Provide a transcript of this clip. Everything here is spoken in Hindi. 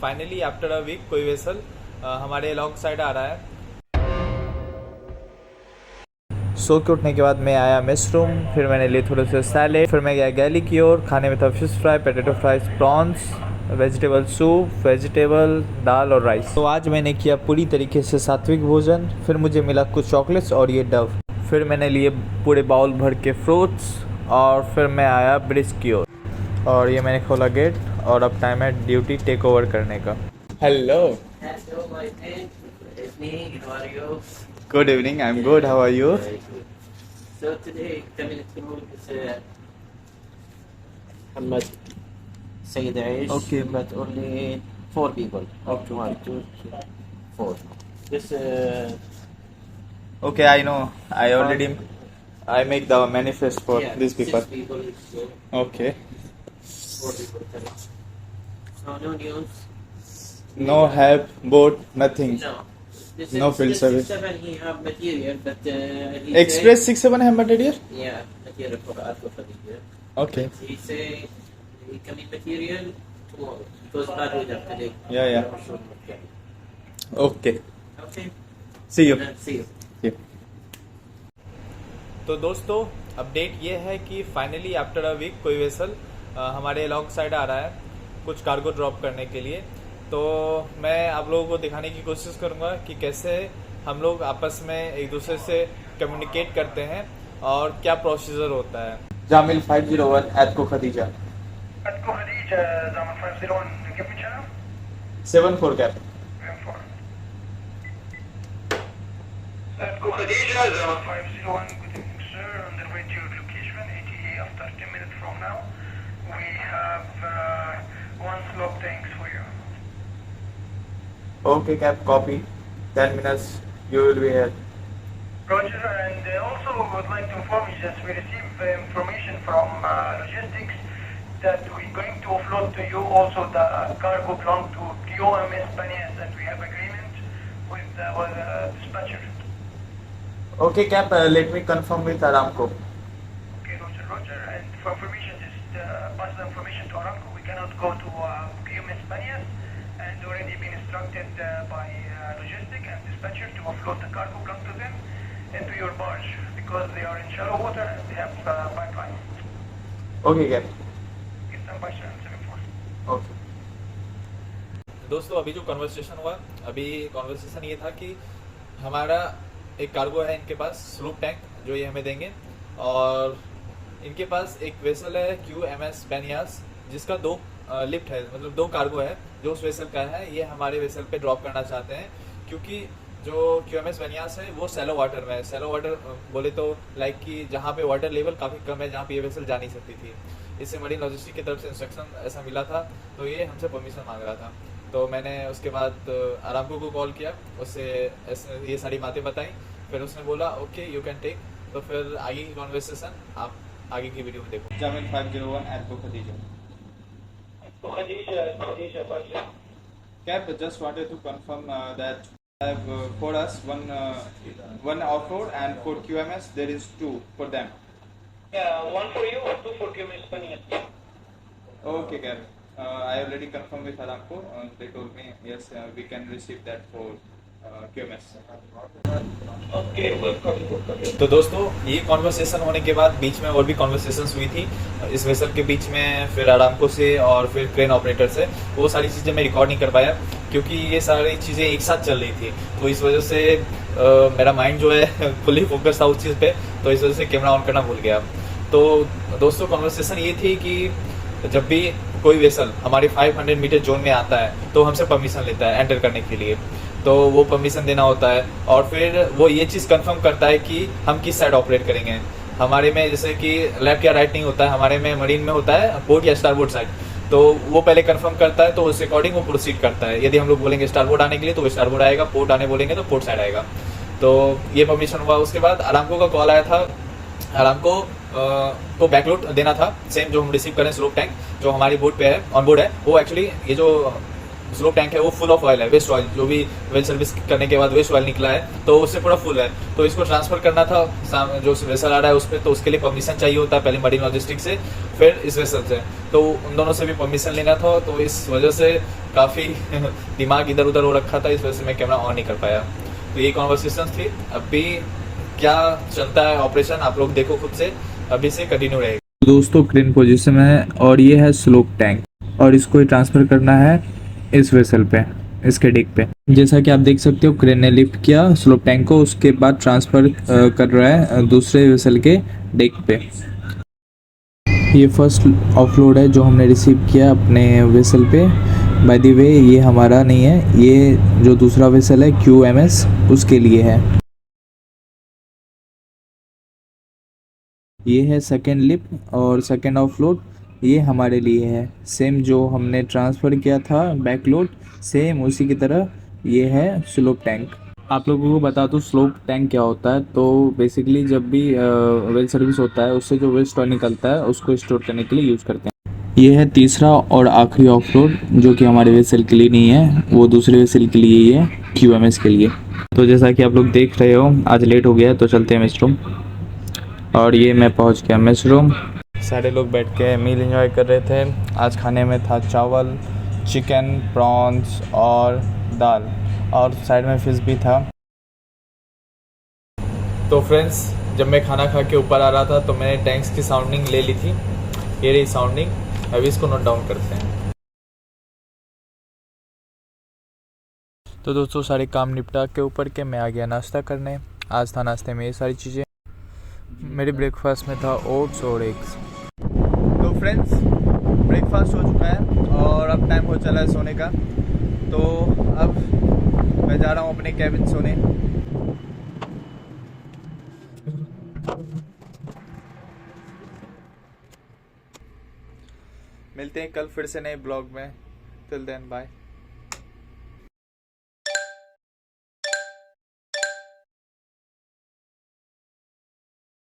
फाइनली आफ्टर अ वीक कोई वेसल हमारे लॉन्ग साइड आ रहा है। सो के उठने के बाद मैं आया मेस रूम, फिर मैंने लिए थोड़े से सैलेड, फिर मैं गया गैली की ओर। खाने में था fish fry, potato fries, prawns, vegetable soup, vegetable दाल और राइस। तो आज मैंने किया पूरी तरीके से सात्विक भोजन। फिर मुझे मिला कुछ चॉकलेट्स और ये डव। फिर मैंने लिए पूरे बाउल भर के फ्रूट्स और फिर मैं आया ब्रिज की ओर। और ये मैंने खोला गेट और अब टाइम है ड्यूटी टेक ओवर करने का। Hello, Hello, my friend. Good evening. How are you? Good evening, I am good, how are you? Very good. So today, coming through is Muhammad Sayyid Aish. Okay. But only 4 people. Okay. 1, 2, 3, 4. This Okay, I know. I make the manifest for these people. 6 people. So Okay. 4 people coming. So no news. No help, boat, nothing. No. This No is field this service. 7 he have material, but he Express 67 है material? Say, yeah, material for Arco Fadiyya. Okay. He say he can be material tomorrow because bad weather today. Yeah. Okay. Okay. See you. Then see you. Yeah. तो दोस्तों अपडेट ये है कि फाइनली आफ्टर अ वीक कोई वेसल हमारे लॉन्ग साइड आ रहा है कुछ कार्गो ड्रॉप करने के लिए। तो मैं आप लोगों को दिखाने की कोशिश करूंगा कि कैसे हम लोग आपस में एक दूसरे से कम्युनिकेट करते हैं और क्या प्रोसीजर होता है। Jamil 501 ATCO Khadija Atco Khadija, Zaman 501, give me channel. 74 कैप। Atco Khadija, Zaman 501, good evening sir, on the way to your location, ATA after 10 minutes from now. We have one slop tanks for you. Okay cap, copy, 10 minutes you will be here. Roger, and also would like to inform you that we received information from logistics that we're going to offload to you also the cargo belong to QMS Banias, and we have agreement with the dispatcher. Okay cap, let me confirm with Aramco. Okay, Roger, and for information, just pass the information to Aramco. We cannot go to QMS Banias, and already been instructed by logistic and dispatcher to offload the cargo belong to them into your barge because they are in shallow water and they have pipeline. Okay cap. Get them by 774. Okay दोस्तों, अभी जो कन्वर्सेशन हुआ, अभी कन्वर्सेशन ये था कि हमारा एक कार्गो है इनके पास, स्लूप टैंक, जो ये हमें देंगे। और इनके पास एक वेसल है QMS बेनियास जिसका 2 लिफ्ट है, मतलब 2 कार्गो है जो उस वेसल का है। ये हमारे वेसल पे ड्रॉप करना चाहते हैं क्योंकि जो QMS बेनियास है वो सैलो वाटर में है। सैलो वाटर बोले तो लाइक कि जहाँ पे वाटर लेवल काफ़ी कम है, जहाँ पे ये वेसल जा नहीं सकती थी। इससे मरीन लॉजिस्टिक की तरफ से इंस्ट्रक्शन ऐसा मिला था, तो ये हमसे परमिशन मांग रहा था। तो मैंने उसके बाद अरामको को कॉल किया, उससे ये सारी बातें बताई। फिर उसने बोला ओके यू कैन टेक। तो फिर आगे की कॉन्वर्सेशन आप आगे की वीडियो में देखो। Jamil 501 ATCO Khadija. Khadija, Pasha. Cap, just wanted to confirm that have for us one off-road and for QMS there is 2 for them. Yeah, one for you or 2 for QMS Banias. Okay, Cap. I already confirmed with Aramco. They told me yes, we can receive that for QMS. Okay, welcome. तो दोस्तों ये कॉन्वर्सेशन होने के बाद बीच में और भी कॉन्वर्सेशंस हुई थी इस वेसल के बीच में, फिर अरामको से और फिर क्रेन ऑपरेटर से। वो सारी चीज़ें मैं रिकॉर्ड नहीं कर पाया क्योंकि ये सारी चीज़ें एक साथ चल रही थी। तो इस वजह से मेरा माइंड जो है फुली फोकस था उस चीज़ पे, तो इस वजह से कैमरा ऑन करना भूल गया। तो दोस्तों कॉन्वर्सेशन ये थी कि जब भी कोई वेसल हमारे 500 मीटर जोन में आता है तो हमसे परमिशन लेता है एंटर करने के लिए। तो वो परमिशन देना होता है और फिर वो ये चीज़ कंफर्म करता है कि हम किस साइड ऑपरेट करेंगे। हमारे में जैसे कि लेफ्ट या राइट नहीं होता है, हमारे में मरीन में होता है पोर्ट या स्टारबोर्ड साइड। तो वो पहले कंफर्म करता है, तो उस अकॉर्डिंग वो प्रोसीड करता है। यदि हम लोग बोलेंगे स्टारबोर्ड आने के लिए तो वो स्टारबोर्ड आएगा, पोर्ट आने बोलेंगे तो पोर्ट साइड आएगा। तो ये परमिशन हुआ। उसके बाद अरामको का कॉल आया था। अरामको को बैकलोड देना था, सेम जो हम रिसीव करें स्लोप टैंक जो हमारी बोट पे है, ऑन बोर्ड है। वो एक्चुअली ये जो स्लोप टैंक है वो फुल ऑफ ऑयल है, वेस्ट ऑयल, जो भी वेल सर्विस करने के बाद वेस्ट ऑयल निकला है तो उससे पूरा फुल है। तो इसको ट्रांसफर करना था जो वेसल आ रहा है उसमें, तो उसके लिए परमिशन चाहिए होता है, पहले मरीन लॉजिस्टिक से फिर इस वेसल से, तो उन दोनों से भी परमिशन लेना था। तो इस वजह से काफ़ी दिमाग इधर उधर हो रखा था, इस वजह से मैं कैमरा ऑन नहीं कर पाया। तो ये कॉन्वर्सेशन थी। अभी क्या चलता है ऑपरेशन आप लोग देखो खुद से, अभी से कंटिन्यू रहेगा। दोस्तों क्रेन पोजीशन में है और ये है स्लोप टैंक और इसको ही ट्रांसफ़र करना है इस वेसल पे, इसके डिक पे। जैसा कि आप देख सकते हो क्रेन ने लिफ्ट किया स्लोप टैंक को, उसके बाद ट्रांसफ़र कर रहा है दूसरे वेसल के डिक पे। ये फर्स्ट ऑफलोड है जो हमने रिसीव किया अपने वेसल पे। बाय द वे ये हमारा नहीं है, ये जो दूसरा वेसल है QMS उसके लिए है। ये है सेकेंड लिफ्ट और सेकेंड ऑफलोड, ये हमारे लिए है। सेम जो हमने ट्रांसफ़र किया था बैकलोड, सेम उसी की तरह ये है स्लोप टैंक। आप लोगों को बता दूँ स्लोप टैंक क्या होता है। तो बेसिकली जब भी वेल सर्विस होता है उससे जो वेस्ट ऑयल निकलता है उसको स्टोर करने के लिए यूज़ करते हैं। ये है तीसरा और आखिरी ऑफलोड जो कि हमारे वेसल के लिए नहीं है, वो दूसरे वेसल के लिए ही है, QMS के लिए। तो जैसा कि आप लोग देख रहे हो आज लेट हो गया है तो चलते हैं मेस रूम। और ये मैं पहुंच गया मेस रूम। सारे लोग बैठ के मील एंजॉय कर रहे थे। आज खाने में था चावल, चिकन, प्रॉन्स और दाल, और साइड में फिश भी था। तो फ्रेंड्स जब मैं खाना खा के ऊपर आ रहा था तो मैंने टैंक्स की साउंडिंग ले ली थी, ये रही साउंडिंग, अभी इसको नोट डाउन करते हैं। तो दोस्तों सारे काम निपटा के ऊपर के मैं आ गया नाश्ता करने। आज था नाश्ते में ये सारी चीज़ें। मेरे ब्रेकफास्ट में था ओट्स और एग्स। तो फ्रेंड्स ब्रेकफास्ट हो चुका है और अब टाइम हो चला है सोने का। तो अब मैं जा रहा हूँ अपने कैबिन सोने। मिलते हैं कल फिर से नए ब्लॉग में। Till then bye.